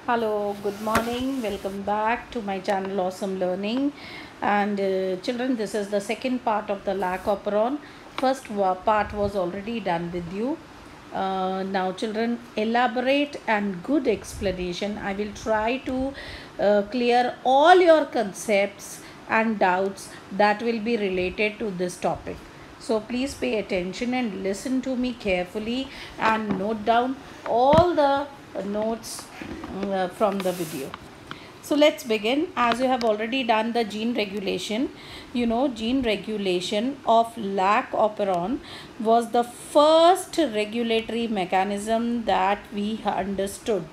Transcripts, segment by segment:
Hello, good morning. Welcome back to my channel Awesome Learning. And children, this is the second part of the lac operon. First part was already done with you. Now, children, elaborate and good explanation. I will try to clear all your concepts and doubts that will be related to this topic. So please pay attention and listen to me carefully and note down all the notes from the video. So let's begin. As you have already done the gene regulation, gene regulation of lac operon was the first regulatory mechanism that we understood.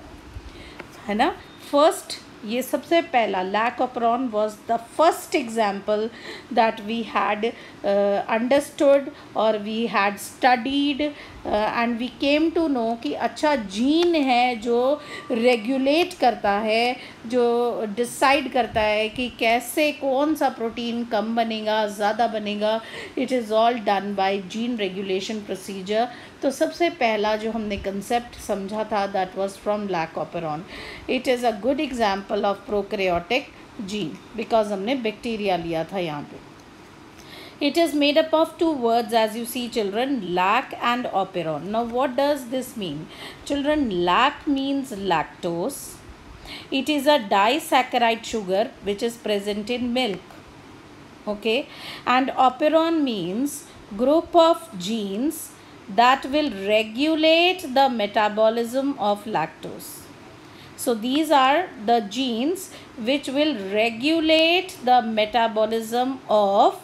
है ना? First, ये सबसे पहला lac operon was the first example that we had understood or we had studied and we came to know कि अच्छा gene है जो regulate करता है, जो डिसाइड करता है कि कैसे कौन सा प्रोटीन कम बनेगा, ज़्यादा बनेगा. It is all done by gene regulation procedure. तो सबसे पहला जो हमने कंसेप्ट समझा था that was from lac operon. It is a good example of prokaryotic gene because हमने बैक्टीरिया लिया था यहाँ पे. It is made up of two words, as you see, children, lac and operon. Now, what does this mean? Children, lac means lactose. It is a disaccharide sugar which is present in milk. Okay. And operon means group of genes that will regulate the metabolism of lactose. So, these are the genes which will regulate the metabolism of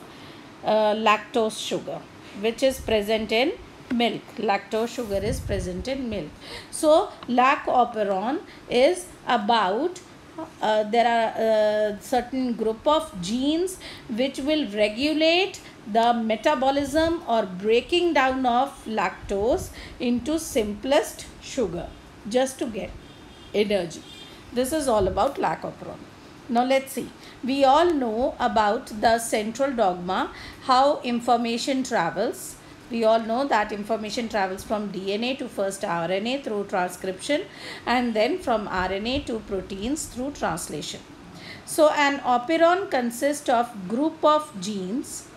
lactose sugar which is present in milk. Lactose sugar is present in milk. So lac operon is about there are certain group of genes which will regulate the metabolism or breaking down of lactose into simplest sugar just to get energy. This is all about lac operon. Now let's see. We all know about the central dogma, how information travels. We all know that information travels from DNA to first RNA through transcription and then from RNA to proteins through translation. So an operon consists of group of genes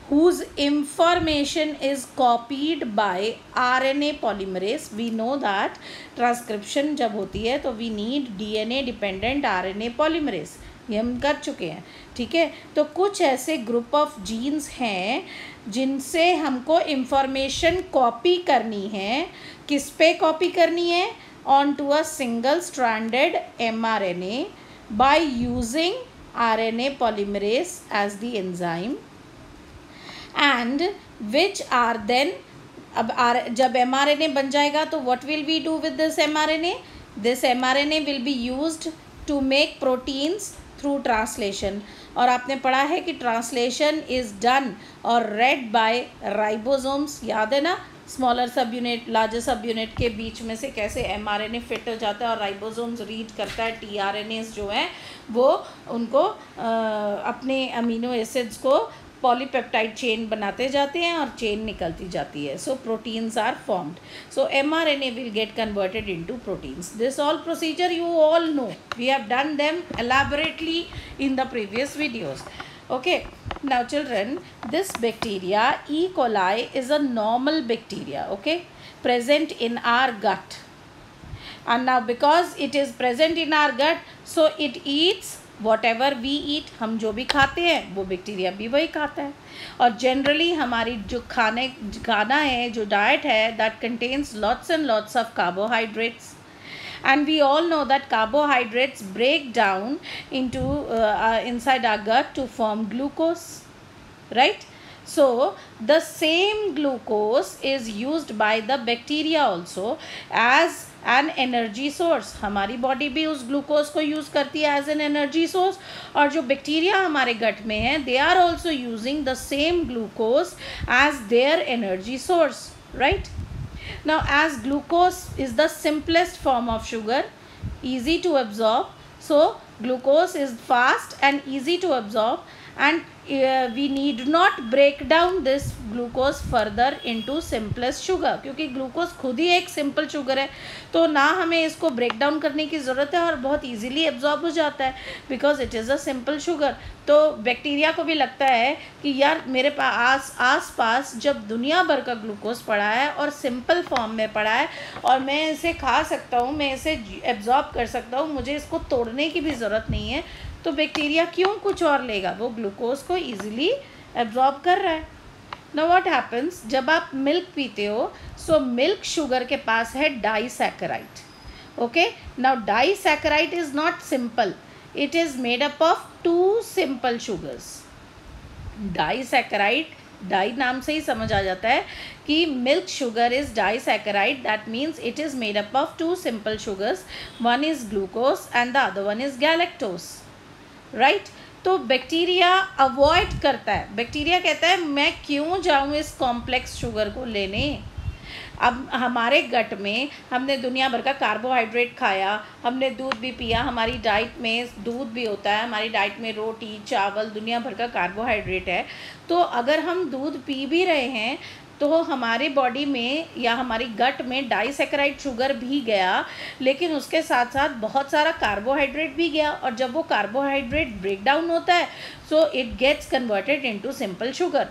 whose information is copied by RNA polymerase. We know that transcription जब होती है तो we need DNA dependent RNA polymerase. ये हम कर चुके हैं. ठीक है. तो कुछ ऐसे ग्रुप ऑफ जीन्स हैं जिनसे हमको इंफॉर्मेशन कॉपी करनी है. किस पे कॉपी करनी है? Onto a single stranded mRNA by using RNA polymerase as the enzyme and which are then अब जब mRNA बन जाएगा तो what will we do with this mRNA? This mRNA will be used to make proteins through translation. और आपने पढ़ा है कि ट्रांसलेशन इज़ डन और रेड बाय राइबोसोम्स. याद है ना? स्मॉलर सब यूनिट लार्जर सब यूनिट के बीच में से कैसे mRNA फिट हो जाता है और राइबोसोम्स रीड करता है tRNAs जो हैं वो उनको अपने अमीनो एसिड्स को पॉलीपेप्टाइड चेन बनाते जाते हैं और चेन निकलती जाती है. So proteins are formed. So mRNA will get converted into proteins. This all procedure you all know. We have done them elaborately in the previous videos. Okay, now children, this bacteria E. coli is a normal bacteria, okay, present in our gut. And now because it is present in our gut, so it eats whatever we eat. हम जो भी खाते हैं वो bacteria भी वही खाता है. और जनरली हमारी जो खाना है, जो डाइट है, that contains lots and lots of carbohydrates. And we all know that carbohydrates break down into inside our gut to form glucose, right? So the same glucose is used by the bacteria also as an energy source. हमारी body भी उस glucose को use करती है as an energy source. और जो bacteria हमारे gut में है they are also using the same glucose as their energy source, right? Now as glucose is the simplest form of sugar, easy to absorb, so glucose is fast and easy to absorb and we need not break down this glucose further into simplest sugar, क्योंकि glucose खुद ही एक simple sugar है, तो ना हमें इसको break down करने की ज़रूरत है और बहुत इजीली एब्जॉर्ब हो जाता है because it is a simple sugar. तो बैक्टीरिया को भी लगता है कि यार मेरे पास आस पास जब दुनिया भर का ग्लूकोज पड़ा है और सिंपल फॉर्म में पड़ा है और मैं इसे खा सकता हूँ, मैं इसे एब्जॉर्ब कर सकता हूँ, मुझे इसको तोड़ने की भी ज़रूरत नहीं है, तो बैक्टीरिया क्यों कुछ और लेगा, वो ग्लूकोज को ईजिली एब्जॉर्ब कर रहा है। नाउ व्हाट हैपन्स, जब आप मिल्क पीते हो, सो मिल्क शुगर के पास है disaccharide. Okay, now disaccharide is not simple, it is made up of 2 simple sugars. Disaccharide, di नाम से ही समझ आ जाता है कि milk sugar is disaccharide, that means it is made up of 2 simple sugars, one is glucose and the other one is galactose, right. तो bacteria avoid करता है, बैक्टीरिया कहता है मैं क्यों जाऊं इस कॉम्प्लेक्स शुगर को लेने। अब हमारे गट में हमने दुनिया भर का कार्बोहाइड्रेट खाया, हमने दूध भी पिया, हमारी डाइट में दूध भी होता है, हमारी डाइट में रोटी चावल दुनिया भर का कार्बोहाइड्रेट है, तो अगर हम दूध पी भी रहे हैं तो हमारे बॉडी में या हमारी गट में डाइसैकेराइड शुगर भी गया, लेकिन उसके साथ साथ बहुत सारा कार्बोहाइड्रेट भी गया, और जब वो कार्बोहाइड्रेट ब्रेक डाउन होता है so it gets converted into simple sugar.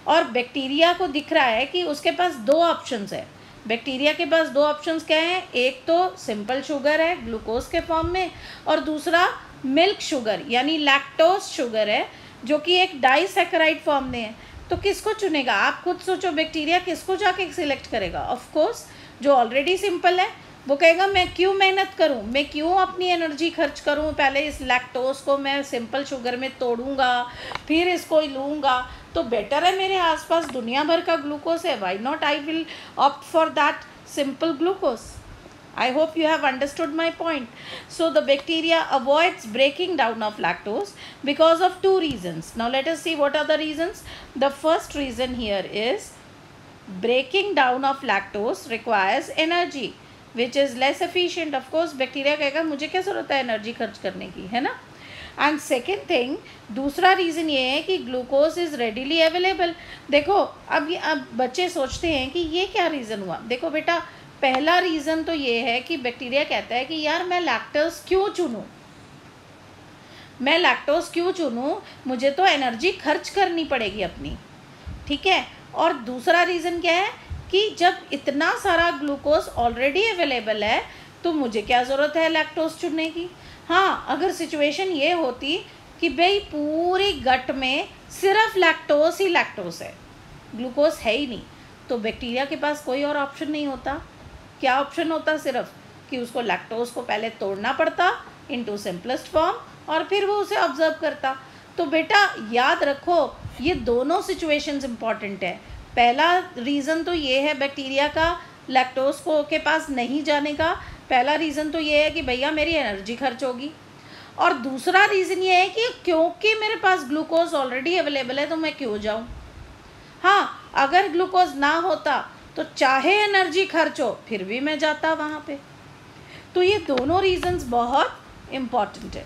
और बैक्टीरिया को दिख रहा है कि उसके पास 2 ऑप्शंस है, बैक्टीरिया के पास 2 ऑप्शंस क्या हैं, एक तो सिंपल शुगर है ग्लूकोज के फॉर्म में, और दूसरा मिल्क शुगर यानी लैक्टोज शुगर है जो कि एक डाइसैकेराइड फॉर्म में है। तो किसको चुनेगा, आप खुद सोचो, बैक्टीरिया किसको जाके सिलेक्ट करेगा, ऑफ कोर्स जो ऑलरेडी सिंपल है। वो कहेगा मैं क्यों मेहनत करूं, मैं क्यों अपनी एनर्जी खर्च करूं, पहले इस लैक्टोज को मैं सिंपल शुगर में तोड़ूंगा फिर इसको लूँगा, तो बेटर है मेरे आसपास दुनिया भर का ग्लूकोज है, why not I will opt for that simple glucose. I hope you have understood my point. So the bacteria avoids breaking down of lactose because of 2 reasons. Now let us see what are the reasons. The first reason here is breaking down of lactose requires energy which is less efficient. Of course bacteria कहेगा मुझे क्या ज़रूरत है energy खर्च करने की, है ना। एंड सेकेंड थिंग, दूसरा रीज़न ये है कि ग्लूकोज इज़ रेडिली अवेलेबल। देखो अब बच्चे सोचते हैं कि ये क्या रीज़न हुआ। देखो बेटा, पहला रीज़न तो ये है कि बैक्टीरिया कहता है कि यार मैं लैक्टोज क्यों चुनूँ, मैं लैक्टोज क्यों चुनूँ, मुझे तो एनर्जी खर्च करनी पड़ेगी अपनी, ठीक है। और दूसरा रीज़न क्या है कि जब इतना सारा ग्लूकोज ऑलरेडी अवेलेबल है तो मुझे क्या ज़रूरत है लैक्टोज चुनने की। हाँ, अगर सिचुएशन ये होती कि भाई पूरी गट में सिर्फ लैक्टोज ही लैक्टोज है, ग्लूकोज है ही नहीं, तो बैक्टीरिया के पास कोई और ऑप्शन नहीं होता। क्या ऑप्शन होता, सिर्फ कि उसको लैक्टोज को पहले तोड़ना पड़ता इनटू सिंपलेस्ट फॉर्म और फिर वो उसे ऑब्जर्व करता। तो बेटा याद रखो ये दोनों सिचुएशंस इम्पॉर्टेंट है। पहला रीज़न तो ये है बैक्टीरिया का लैक्टोज को के पास नहीं जाने का, पहला रीज़न तो ये है कि भैया मेरी एनर्जी खर्च होगी, और दूसरा रीज़न ये है कि क्योंकि मेरे पास ग्लूकोज ऑलरेडी अवेलेबल है तो मैं क्यों जाऊँ। हाँ, अगर ग्लूकोज ना होता तो चाहे एनर्जी खर्च हो फिर भी मैं जाता वहाँ पे। तो ये दोनों रीजंस बहुत इम्पॉर्टेंट है।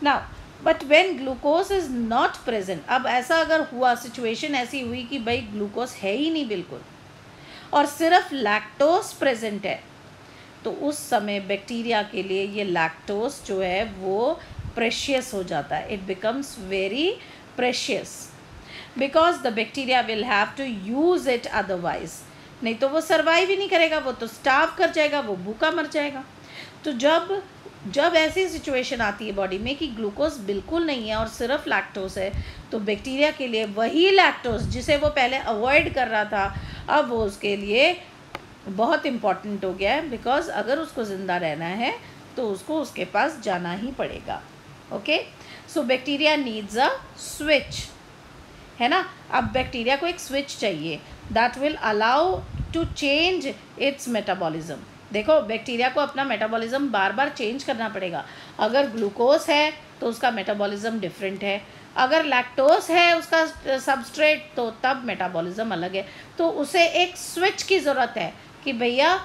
Now but when glucose is not present, अब ऐसा अगर हुआ, सिचुएशन ऐसी हुई कि भाई ग्लूकोज है ही नहीं बिल्कुल और सिर्फ लैक्टोज प्रेजेंट है, तो उस समय बैक्टीरिया के लिए ये लैक्टोज जो है वो प्रेशियस हो जाता है, it becomes very precious because the bacteria will have to use it, otherwise नहीं तो वो सर्वाइव ही नहीं करेगा, वो तो स्टार्व कर जाएगा, वो भूखा मर जाएगा। तो जब ऐसी सिचुएशन आती है बॉडी में कि ग्लूकोज बिल्कुल नहीं है और सिर्फ लैक्टोज है, तो बैक्टीरिया के लिए वही लैक्टोज जिसे वो पहले अवॉइड कर रहा था, अब वो उसके लिए बहुत इम्पॉर्टेंट हो गया है, बिकॉज अगर उसको ज़िंदा रहना है तो उसको उसके पास जाना ही पड़ेगा। Okay, so bacteria needs a switch, है ना। अब बैक्टीरिया को एक स्विच चाहिए that will allow to change its metabolism. देखो बैक्टीरिया को अपना मेटाबॉलिज्म बार बार चेंज करना पड़ेगा। अगर ग्लूकोज है तो उसका मेटाबॉलिज्म डिफरेंट है, अगर लैक्टोज है उसका सबस्ट्रेट तो तब मेटाबॉलिज्म अलग है। तो उसे एक स्विच की ज़रूरत है कि भैया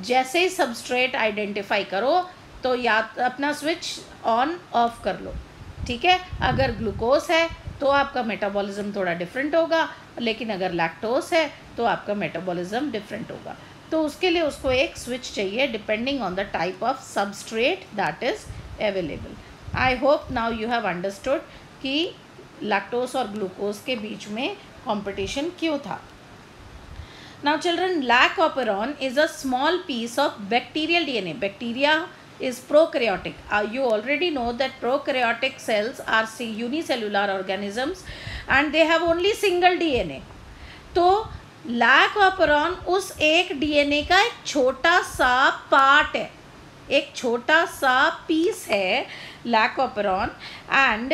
जैसे ही सबस्ट्रेट आइडेंटिफाई करो तो या अपना स्विच ऑन ऑफ कर लो, ठीक है। अगर ग्लूकोज है तो आपका मेटाबॉलिज्म थोड़ा डिफरेंट होगा, लेकिन अगर लैक्टोस है तो आपका मेटाबॉलिज्म डिफरेंट होगा। तो उसके लिए उसको एक स्विच चाहिए depending on the type of substrate that is available. I hope now you have understood कि लैक्टोस और ग्लूकोज के बीच में कंपटीशन क्यों था। Now children, lac operon is a small piece of bacterial DNA. Bacteria is prokaryotic. You already know that prokaryotic cells are unicellular organisms and they have only single DNA. तो lac operon उस एक DNA का एक छोटा सा part है, एक छोटा सा पीस है lac operon, and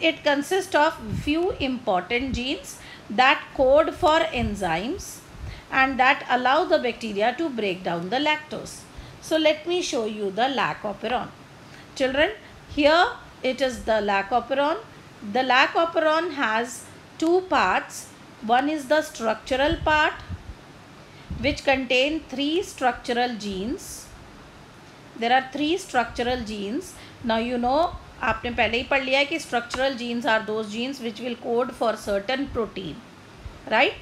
it consists of few important genes that code for enzymes and that allow the bacteria to break down the lactose. So let me show you the lac operon. Children, here it is the lac operon. The lac operon has two parts. One is the structural part, which contain 3 structural genes. There are 3 structural genes. Now you know, आपने पहले ही पढ़ लिया है कि structural genes are those genes which will code for certain protein, right?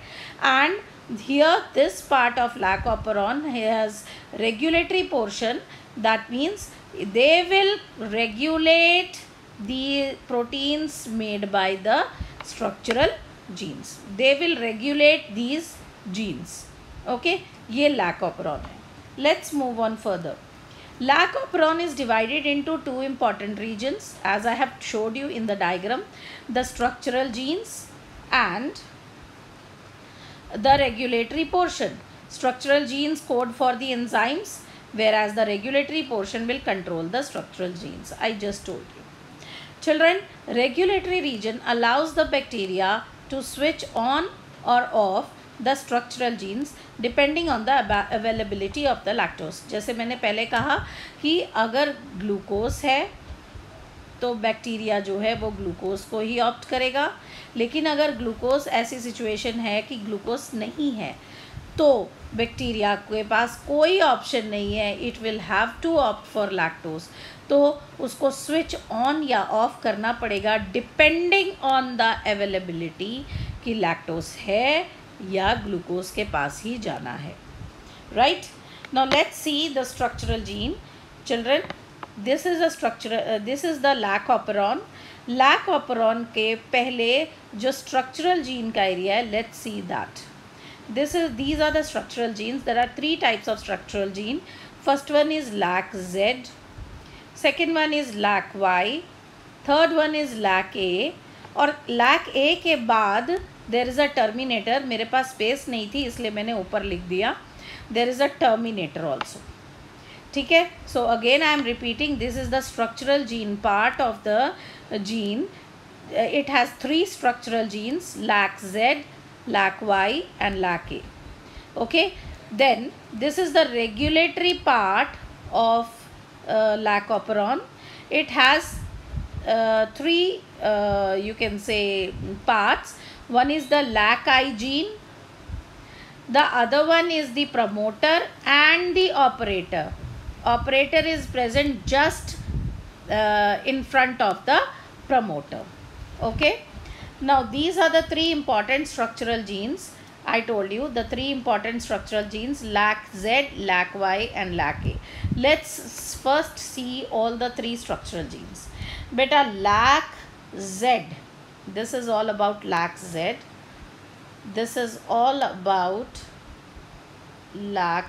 And here this part of lac operon has regulatory portion. That means they will regulate the proteins made by the structural genes. They will regulate these genes. Okay, ये lac operon है. Let's move on further. Lac operon is divided into 2 important regions, as I have showed you in the diagram: the structural genes and the regulatory portion. Structural genes code for the enzymes, whereas the regulatory portion will control the structural genes. I just told you. Children, regulatory region allows the bacteria to switch on or off the structural genes depending on the availability of the lactose. जैसे मैंने पहले कहा कि अगर glucose है तो bacteria जो है वो ग्लूकोज को ही ऑप्ट करेगा, लेकिन अगर ग्लूकोज ऐसी सिचुएशन है कि ग्लूकोज नहीं है तो बैक्टीरिया के पास कोई ऑप्शन नहीं है, it will have to opt for lactose, तो उसको स्विच ऑन या ऑफ करना पड़ेगा डिपेंडिंग ऑन द अवेलेबिलिटी कि लैक्टोज है या ग्लूकोज के पास ही जाना है, right? Now let's see the structural gene. Children, this is a structural, this is the lac operon. lac operon के पहले जो स्ट्रक्चरल जीन का एरिया है, let's see that. These are the structural genes. There are 3 types of structural gene. First one is lac Z, second one is lac Y, third one is lac A. और lac A के बाद there is a terminator. मेरे पास space नहीं थी इसलिए मैंने ऊपर लिख दिया. There is a terminator also. ठीक है? So again I am repeating, this is the structural gene part of the gene. It has 3 structural genes: lac Z, lac Y and lac A. Okay, then this is the regulatory part of lac operon. It has 3 you can say parts. One is the lac I gene, the other one is the promoter and the operator. Operator is present just in front of the promoter. Okay, now these are the 3 important structural genes. I told you the 3 important structural genes: lac Z, lac Y and lac A. Let's first see all the 3 structural genes. Beta, lac Z, this is all about lac Z. This is all about lac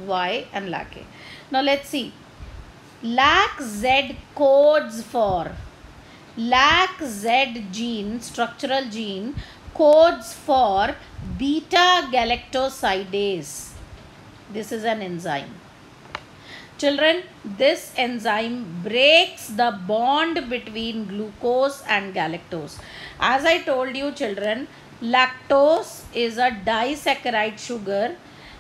Y and lac A. Now let's see. Lac Z codes for, lac Z gene, structural gene, codes for beta galactosidase. This is an enzyme. Children, this enzyme breaks the bond between glucose and galactose. As I told you, children, lactose is a disaccharide sugar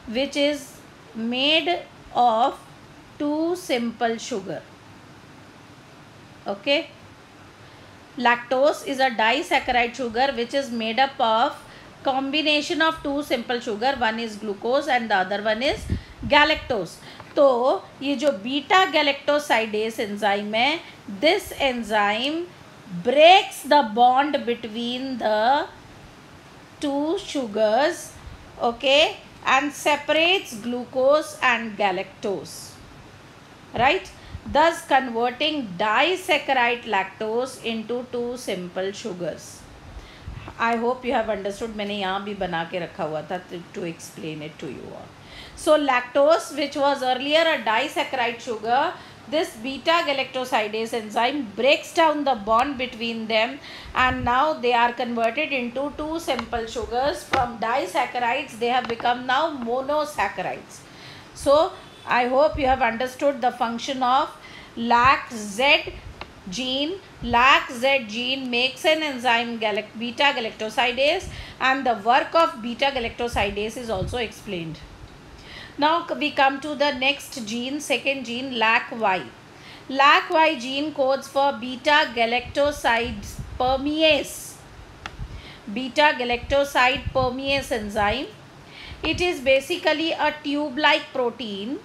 which is made of 2 simple sugar. Okay, lactose is a disaccharide sugar which is made up of combination of 2 simple sugar. One is glucose and the other one is galactose. तो ये जो beta galactosidase enzyme है, this enzyme breaks the bond between the two sugars, okay, and separates glucose and galactose, right, thus converting disaccharide lactose into two simple sugars. I hope you have understood. मैंने यहाँ भी बना के रखा हुआ था to explain it to you all. So lactose, which was earlier a disaccharide sugar, this beta galactosidase enzyme breaks down the bond between them, and now they are converted into two simple sugars. From disaccharides they have become now monosaccharides. So I hope you have understood the function of LAC-Z gene. LAC-Z gene makes an enzyme beta galactosidase, and the work of beta galactosidase is also explained. Now we come to the next gene, second gene, LAC-Y. LAC-Y gene codes for beta galactoside permease. Beta galactoside permease enzyme. It is basically a tube-like protein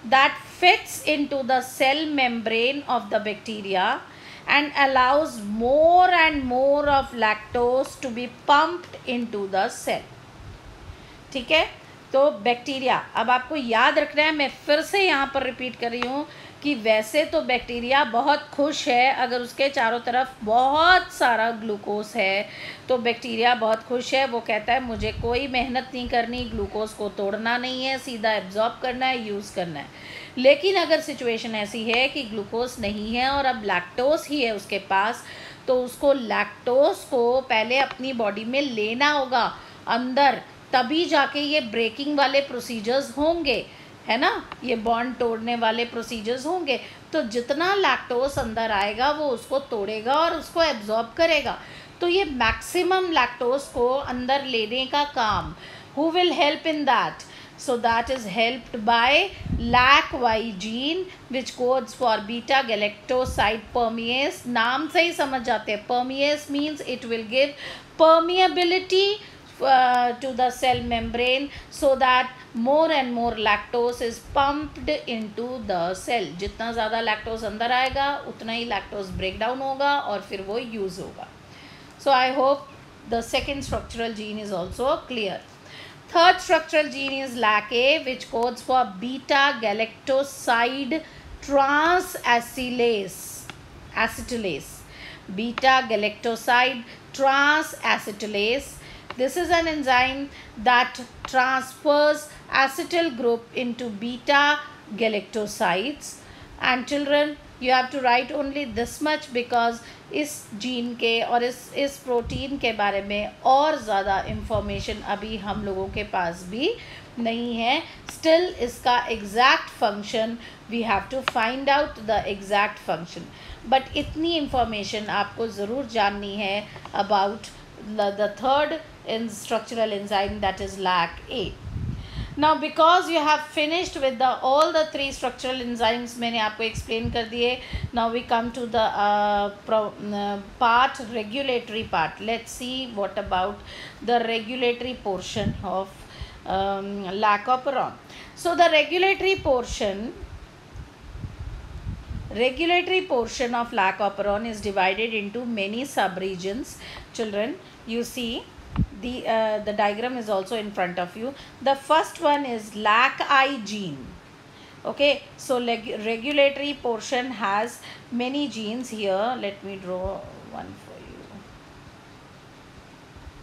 that fits into the cell membrane of the bacteria and allows more and more of lactose to be pumped into the cell. ठीक है, तो bacteria, अब आपको याद रखना है, मैं फिर से यहाँ पर रिपीट कर रही हूँ कि वैसे तो बैक्टीरिया बहुत खुश है अगर उसके चारों तरफ बहुत सारा ग्लूकोज है, तो बैक्टीरिया बहुत खुश है, वो कहता है मुझे कोई मेहनत नहीं करनी, ग्लूकोज को तोड़ना नहीं है, सीधा एब्जॉर्ब करना है, यूज़ करना है. लेकिन अगर सिचुएशन ऐसी है कि ग्लूकोज नहीं है और अब लैक्टोज ही है उसके पास, तो उसको लैक्टोज को पहले अपनी बॉडी में लेना होगा अंदर, तभी जाके ये ब्रेकिंग वाले प्रोसीजर्स होंगे, है ना, ये बॉन्ड तोड़ने वाले प्रोसीजर्स होंगे. तो जितना लैक्टोज अंदर आएगा वो उसको तोड़ेगा और उसको एब्जॉर्ब करेगा. तो ये मैक्सिमम लैक्टोज को अंदर लेने का काम, who will help in that? So that is helped by LAC-Y gene, which codes for beta galactoside permease. नाम से ही समझ जाते हैं, permease means it will give permeability to the cell membrane so that more and more lactose is pumped into the cell. जितना ज़्यादा lactose अंदर आएगा उतना ही lactose breakdown होगा और फिर वो use होगा. So I hope the second structural gene is also clear. Third structural gene is LAC-A, which codes for beta galactoside transacetylase. Beta galactoside transacetylase. This is an enzyme that transfers acetyl group into beta galactosides. And children, you have to write only this much because इस gene के और इस protein के बारे में और ज़्यादा information अभी हम लोगों के पास भी नहीं है. स्टिल इसका exact function we have to find out the exact function, but इतनी इंफॉर्मेशन आपको ज़रूर जाननी है about the third structural enzyme, that is LAC-A. Now because you have finished with all the three structural enzymes, मैंने आपको explain कर दिए. Now we come to the part, regulatory part. Let's see what about the regulatory portion of lacoperon. So the regulatory portion of lacoperon is divided into many subregions. Children, you see the diagram is also in front of you. The first one is LAC-I gene. Okay, so regulatory portion has many genes here. Let me draw one for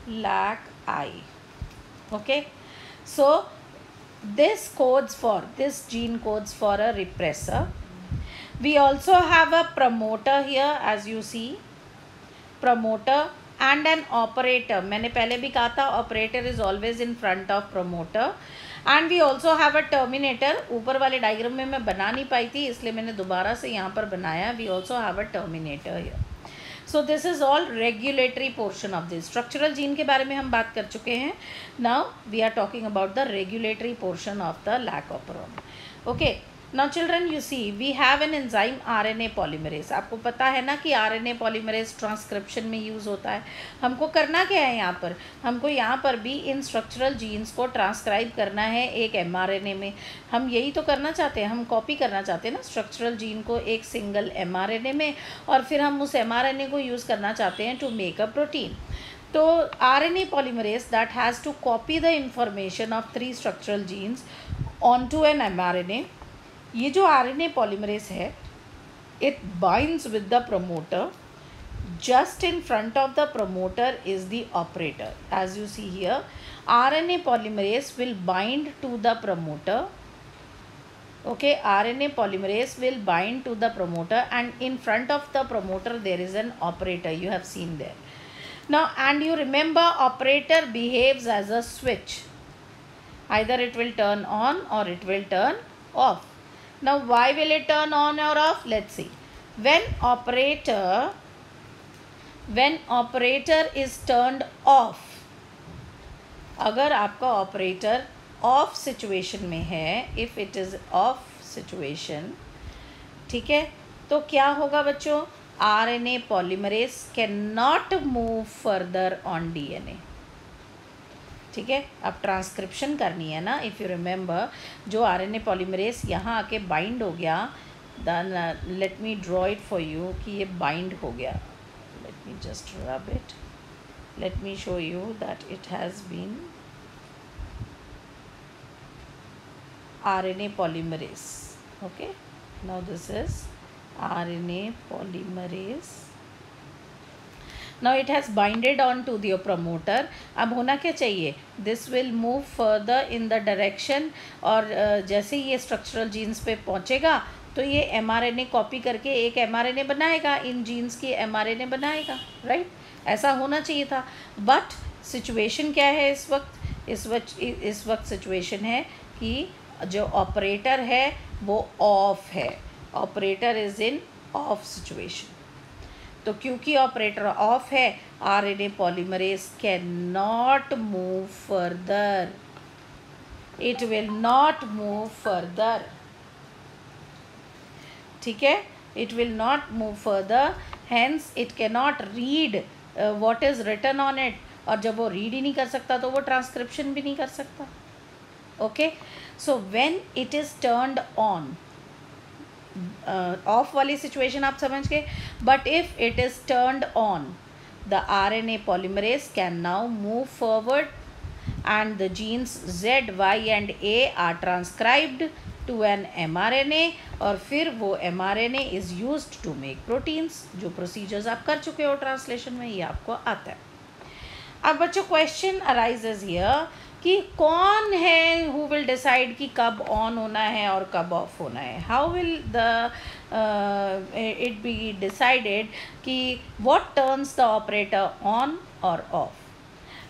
you. LAC-I. Okay, so this gene codes for a repressor. We also have a promoter here, as you see, promoter and an operator. मैंने पहले भी कहा था operator is always in front of promoter. And we also have a terminator. ऊपर वाले diagram में मैं बना नहीं पाई थी, इसलिए मैंने दोबारा से यहाँ पर बनाया. We also have a terminator here. So this is all regulatory portion of this. Structural gene के बारे में हम बात कर चुके हैं. Now we are talking about the regulatory portion of the lacoperon. Okay. Now children, you see we have an enzyme RNA polymerase. आपको पता है ना कि RNA polymerase ट्रांसक्रिप्शन में यूज़ होता है. हमको करना क्या है यहाँ पर? हमको यहाँ पर भी इन स्ट्रक्चरल जीन्स को ट्रांसक्राइब करना है एक mRNA में. हम यही तो करना चाहते हैं, हम कॉपी करना चाहते हैं ना स्ट्रक्चरल जीन को एक सिंगल mRNA में, और फिर हम उस mRNA को यूज़ करना चाहते हैं टू मेक अ प्रोटीन. तो RNA polymerase that has to copy the information of 3 structural genes onto an mRNA. ये जो RNA polymerase है, it binds with the promoter. Just in front of the promoter is the operator. As you see here, RNA polymerase will bind to the promoter. Okay, RNA polymerase will bind to the promoter, and in front of the promoter there is an operator. You have seen there. Now, and you remember, operator behaves as a switch. Either it will turn on or it will turn off. Now, why will it turn on or off? Let's see. When operator is turned off, अगर आपका operator off situation में है, if it is off situation, ठीक है, तो क्या होगा बच्चों? RNA polymerase cannot move further on DNA. ठीक है, अब ट्रांसक्रिप्शन करनी है ना. इफ़ यू रिमेंबर, जो RNA polymerase यहाँ आके बाइंड हो गया, then let me draw it for you कि ये बाइंड हो गया. Let me just rub it. Let me show you that it has been RNA polymerase. Okay, now this is RNA polymerase. Now it has binded on to the promoter. अब होना क्या चाहिए? This will move further in the direction, और जैसे ये structural genes पे पहुँचेगा तो ये mRNA कॉपी करके एक mRNA बनाएगा, इन जीन्स की mRNA बनाएगा, राइट? ऐसा होना चाहिए था. बट सिचुएशन क्या है इस वक्त? इस वक्त सिचुएशन है कि जो ऑपरेटर है वो ऑफ है. Operator is in of situation. तो क्योंकि ऑपरेटर ऑफ है, RNA polymerase cannot move further. It will not move further. ठीक है, it will not move further. Hence it cannot read what is written on it. और जब वो read ही नहीं कर सकता तो वो ट्रांसक्रिप्शन भी नहीं कर सकता. Okay, so when it is turned on, of वाली सिचुएशन आप समझ गए. But if it is turned on, the RNA polymerase can now move forward and the genes Z, Y and A are transcribed to an mRNA, और फिर वो mRNA is used to make proteins. जो procedures आप कर चुके हो translation में, ये आपको आता है. अब बच्चों क्वेश्चन अराइजेज हियर कि कौन है हु विल डिसाइड कि कब ऑन होना है और कब ऑफ होना है. How will the it be decided कि what turns the operator on or off.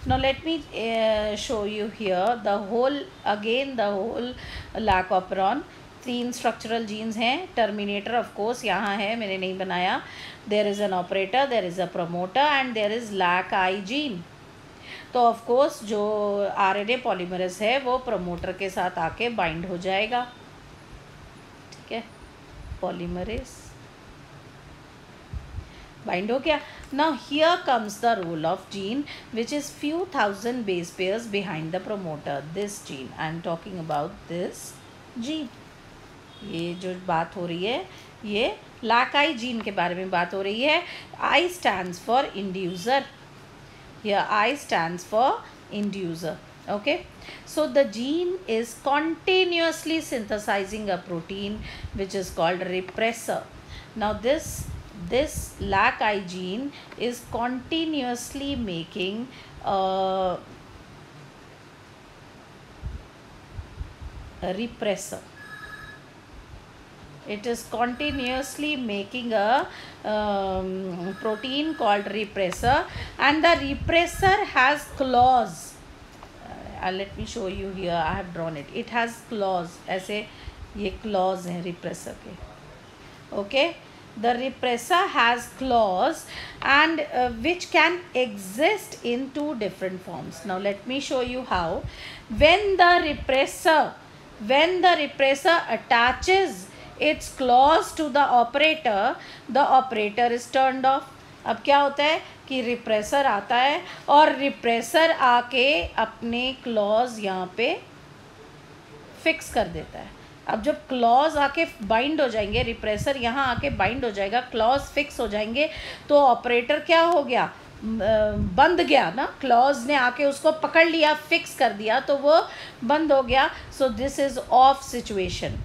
Now let me show you here the whole lac operon. 3 structural genes हैं. टर्मिनेटर ऑफ कोर्स यहाँ है, मैंने नहीं बनाया. There is an operator, there is a promoter and there is lac I gene. तो of course जो RNA polymerase है वो प्रमोटर के साथ आके बाइंड हो जाएगा. ठीक है, पॉलीमरेज बाइंड हो गया. Now here comes the role of gene which is few thousand base pairs behind the promoter. This gene, I am talking about this gene. ये जो बात हो रही है ये लाकाई जीन के बारे में बात हो रही है. I stands for inducer. Here I stands for inducer. Okay, so the gene is continuously synthesizing a protein which is called repressor. Now this lac-I gene is continuously making a repressor. It is continuously making a protein called repressor, and the repressor has claws. Let me show you here. I have drawn it. It has claws. ऐसे ये claws हैं repressor के. Okay, the repressor has claws and which can exist in 2 different forms. Now let me show you how. When the repressor when the repressor attaches its claws to the operator is turned off. अब क्या होता है कि repressor आता है और repressor आके अपने क्लॉज यहाँ पे फिक्स कर देता है. अब जब क्लॉज आके बाइंड हो जाएंगे, रिप्रेसर यहाँ आके बाइंड हो जाएगा, क्लॉज फिक्स हो जाएंगे, तो ऑपरेटर क्या हो गया, बंद गया ना. क्लॉज ने आके उसको पकड़ लिया, फिक्स कर दिया, तो वो बंद हो गया. So this is of situation.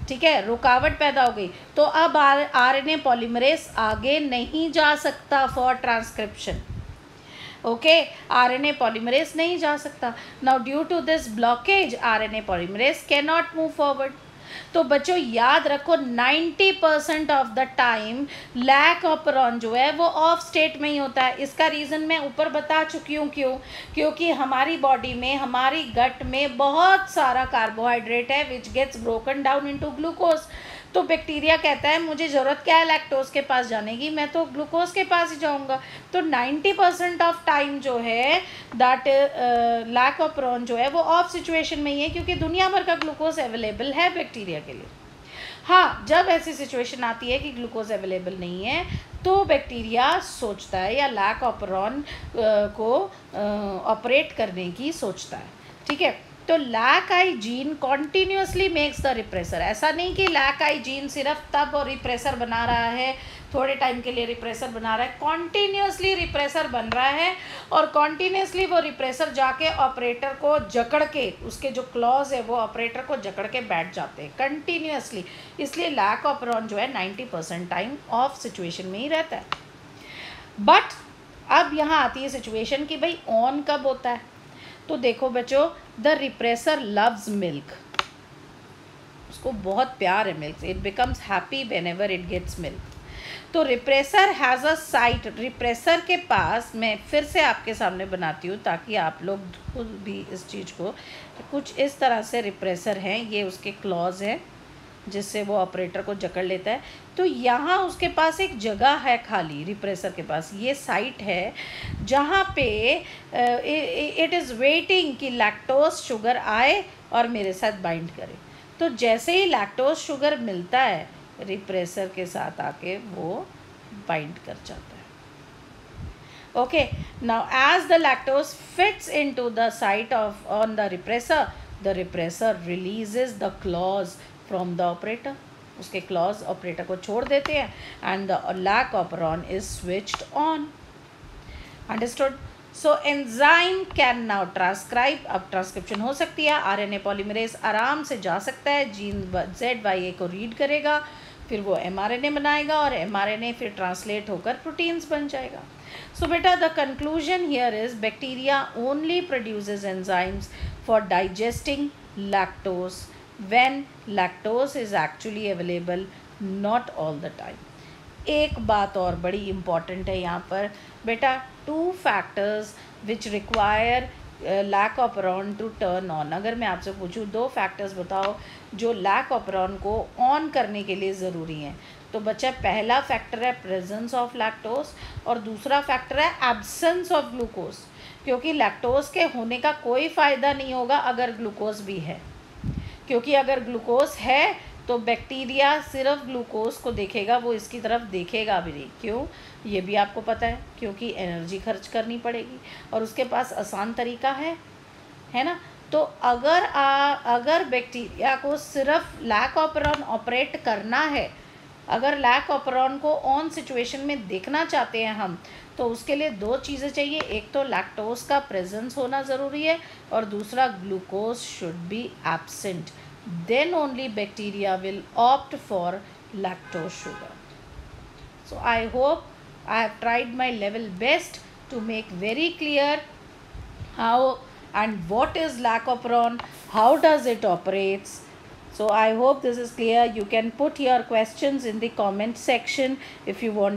ठीक है, रुकावट पैदा हो गई. तो अब आरएनए पॉलीमरेज आगे नहीं जा सकता for transcription. Okay, RNA polymerase नहीं जा सकता. Now due to this blockage RNA polymerase can not move forward. तो बच्चों याद रखो 90% of the time lac operon जो है वो ऑफ स्टेट में ही होता है. इसका रीज़न मैं ऊपर बता चुकी हूँ. क्योंकि हमारी बॉडी में, हमारी गट में बहुत सारा कार्बोहाइड्रेट है which gets broken down into glucose. तो बैक्टीरिया कहता है मुझे ज़रूरत क्या है लैक्टोज के पास जाने की, मैं तो ग्लूकोज के पास ही जाऊंगा. तो 90% ऑफ टाइम जो है दैट लैक ऑफ ऑपरॉन जो है वो ऑफ सिचुएशन में ही है, क्योंकि दुनिया भर का ग्लूकोज अवेलेबल है बैक्टीरिया के लिए. हाँ, जब ऐसी सिचुएशन आती है कि ग्लूकोज अवेलेबल नहीं है तो बैक्टीरिया सोचता है या लैक ऑपरॉन को ऑपरेट करने की सोचता है. ठीक है, तो lac I gene continuously makes the repressor. ऐसा नहीं कि लैक आई जीन सिर्फ तब और रिप्रेसर बना रहा है, थोड़े टाइम के लिए रिप्रेसर बना रहा है. कॉन्टीन्यूसली रिप्रेसर बन रहा है और कॉन्टीन्यूसली वो रिप्रेसर जाके ऑपरेटर को जकड़ के, उसके जो क्लॉज है वो ऑपरेटर को जकड़ के बैठ जाते हैं कंटिन्यूसली. इसलिए लैक ऑपरॉन जो है 90% टाइम ऑफ सिचुएशन में ही रहता है. बट अब यहाँ आती है सिचुएशन कि भाई ऑन कब होता है. तो देखो बच्चों, द रिप्रेसर लव्स मिल्क. उसको बहुत प्यार है मिल्क से. It becomes happy whenever it gets milk. तो repressor has a site. Repressor के पास, मैं फिर से आपके सामने बनाती हूँ ताकि आप लोग खुद भी इस चीज़ को, कुछ इस तरह से रिप्रेसर हैं, ये उसके क्लॉज हैं जिससे वो ऑपरेटर को जकड़ लेता है. तो यहाँ उसके पास एक जगह है खाली, रिप्रेसर के पास ये साइट है जहाँ पे इट इज़ वेटिंग कि लैक्टोज शुगर आए और मेरे साथ बाइंड करे. तो जैसे ही लैक्टोज शुगर मिलता है रिप्रेसर के साथ आके वो बाइंड कर जाता है. Okay, now as the lactose fits into the site of on the repressor releases the claws from the operator. उसके क्लॉज ऑपरेटर को छोड़ देते हैं and the lac operon is switched on. Understood. So enzyme can now transcribe. अब transcription हो सकती है. RNA polymerase आराम से जा सकता है, जीन ZYA को रीड करेगा, फिर वो mRNA बनाएगा और mRNA फिर ट्रांसलेट होकर प्रोटीन्स बन जाएगा. सो बेटा the conclusion here is bacteria only produces enzymes for digesting lactose when lactose is actually available, not all the time. एक बात और बड़ी इम्पॉर्टेंट है यहाँ पर बेटा, 2 factors which require lac operon to turn on. अगर मैं आपसे पूछूँ 2 फैक्टर्स बताओ जो लैक ऑपरॉन को ऑन करने के लिए ज़रूरी हैं, तो बच्चा पहला फैक्टर है प्रेजेंस ऑफ लैक्टोज और दूसरा फैक्टर है एब्सेंस ऑफ ग्लूकोज. क्योंकि लैक्टोज के होने का कोई फ़ायदा नहीं होगा अगर ग्लूकोज भी है, क्योंकि अगर ग्लूकोज है तो बैक्टीरिया सिर्फ ग्लूकोज को देखेगा, वो इसकी तरफ देखेगा भी नहीं. क्यों, ये भी आपको पता है, क्योंकि एनर्जी खर्च करनी पड़ेगी और उसके पास आसान तरीका है ना. तो अगर बैक्टीरिया को सिर्फ लैक ऑपरॉन ऑपरेट करना है, अगर लैक ऑपरॉन को ऑन सिचुएशन में देखना चाहते हैं हम, तो उसके लिए 2 चीज़ें चाहिए. एक तो लैक्टोज का प्रेजेंस होना ज़रूरी है और दूसरा glucose should be absent. Then only bacteria will opt for lactose sugar. So I hope I have tried my level best to make very clear how and what is lac operon, how does it operates. So I hope this is clear. You can put your questions in the comment section if you want.